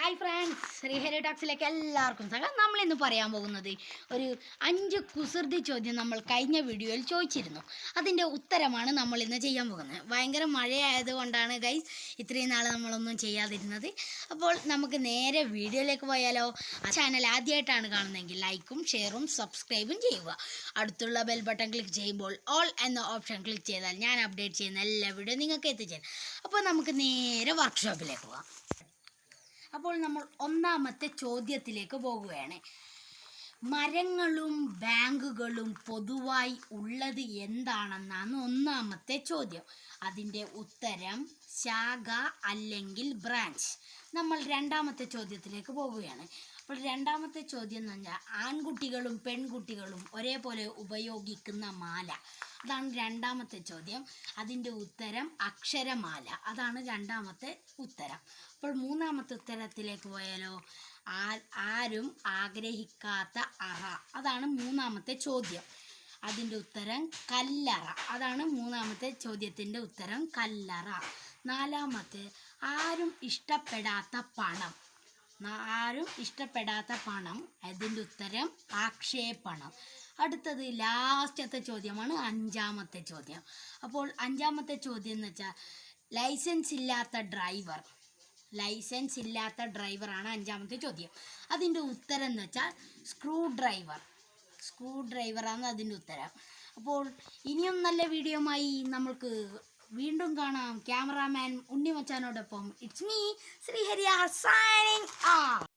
Hi friends, Sreehari ടാക്സിലേക്ക് എല്ലാവർക്കും സ്വാഗതം. നമ്മളിന്ന് പറയാൻ പോകുന്നത് ഒരു 5 കുസൃതി ചോദ്യം നമ്മൾ കഴിഞ്ഞ വീഡിയോയിൽ ചോദിച്ചിരുന്നു. അതിൻ്റെ ഉത്തരമാണ് നമ്മൾ ഇന്ന് ചെയ്യാൻ പോകുന്നത്. ഭയങ്കര മഴയായതുകൊണ്ടാണ് ഗൈസ് ഇത്രയും നാൾ നമ്മളൊന്നും ചെയ്യാതിരുന്നത്. അപ്പോൾ നമുക്ക് നേരെ വീഡിയോയിലേക്ക് പോയാലോ. ചാനൽ ആദ്യമായിട്ടാണ് കാണുന്നതെങ്കിൽ ലൈക്കും ഷെയറും സബ്സ്ക്രൈബും ചെയ്യുക. അടുത്തുള്ള ബെൽ ബട്ടൺ ക്ലിക്ക് ചെയ്യുമ്പോൾ ഓൾ എന്ന ഓപ്ഷൻ ക്ലിക്ക് ചെയ്താൽ ഞാൻ അപ്ഡേറ്റ് ചെയ്യുന്ന എല്ലാ വീഡിയോ നിങ്ങൾക്ക് എത്തിച്ചേരും. അപ്പോൾ നമുക്ക് നേരെ വർക്ക്ഷോപ്പിലേക്ക് പോകാം. അപ്പോൾ നമ്മൾ ഒന്നാമത്തെ ചോദ്യത്തിലേക്ക് പോകുകയാണ്. മരങ്ങളും ബാങ്കുകളും പൊതുവായി ഉള്ളത് എന്താണെന്നാണ് ഒന്നാമത്തെ ചോദ്യം. അതിൻ്റെ ഉത്തരം ശാഖ അല്ലെങ്കിൽ ബ്രാഞ്ച്. നമ്മൾ രണ്ടാമത്തെ ചോദ്യത്തിലേക്ക് പോകുകയാണ്. അപ്പോൾ രണ്ടാമത്തെ ചോദ്യം എന്ന് പറഞ്ഞാൽ ആൺകുട്ടികളും പെൺകുട്ടികളും ഒരേപോലെ ഉപയോഗിക്കുന്ന മാല. അതാണ് രണ്ടാമത്തെ ചോദ്യം. അതിൻ്റെ ഉത്തരം അക്ഷരമാല. അതാണ് രണ്ടാമത്തെ ഉത്തരം. അപ്പോൾ മൂന്നാമത്തെ ഉത്തരത്തിലേക്ക് പോയാലോ. ആരും ആഗ്രഹിക്കാത്ത അറ. അതാണ് മൂന്നാമത്തെ ചോദ്യം. അതിൻ്റെ ഉത്തരം കല്ലറ. അതാണ് മൂന്നാമത്തെ ചോദ്യത്തിൻ്റെ ഉത്തരം കല്ലറ. നാലാമത്തെ ആരും ഇഷ്ടപ്പെടാത്ത പണം. അതിൻ്റെ ഉത്തരം ആക്ഷേപണം. അടുത്തത് ലാസ്റ്റത്തെ ചോദ്യമാണ് അഞ്ചാമത്തെ ചോദ്യം. അപ്പോൾ അഞ്ചാമത്തെ ചോദ്യം എന്ന് വെച്ചാൽ ലൈസൻസ് ഇല്ലാത്ത ഡ്രൈവറാണ് അഞ്ചാമത്തെ ചോദ്യം. അതിൻ്റെ ഉത്തരം എന്ന് വെച്ചാൽ സ്ക്രൂ ഡ്രൈവറാണ് അതിൻ്റെ ഉത്തരം. അപ്പോൾ ഇനിയും നല്ല വീഡിയോയുമായി നമ്മൾക്ക് വീണ്ടും കാണാം. ക്യാമറാമാൻ ഉണ്ണിമച്ചാനോടൊപ്പം ഇറ്റ്സ് മീ ശ്രീഹരിയ സൈനിങ് ഓഫ്.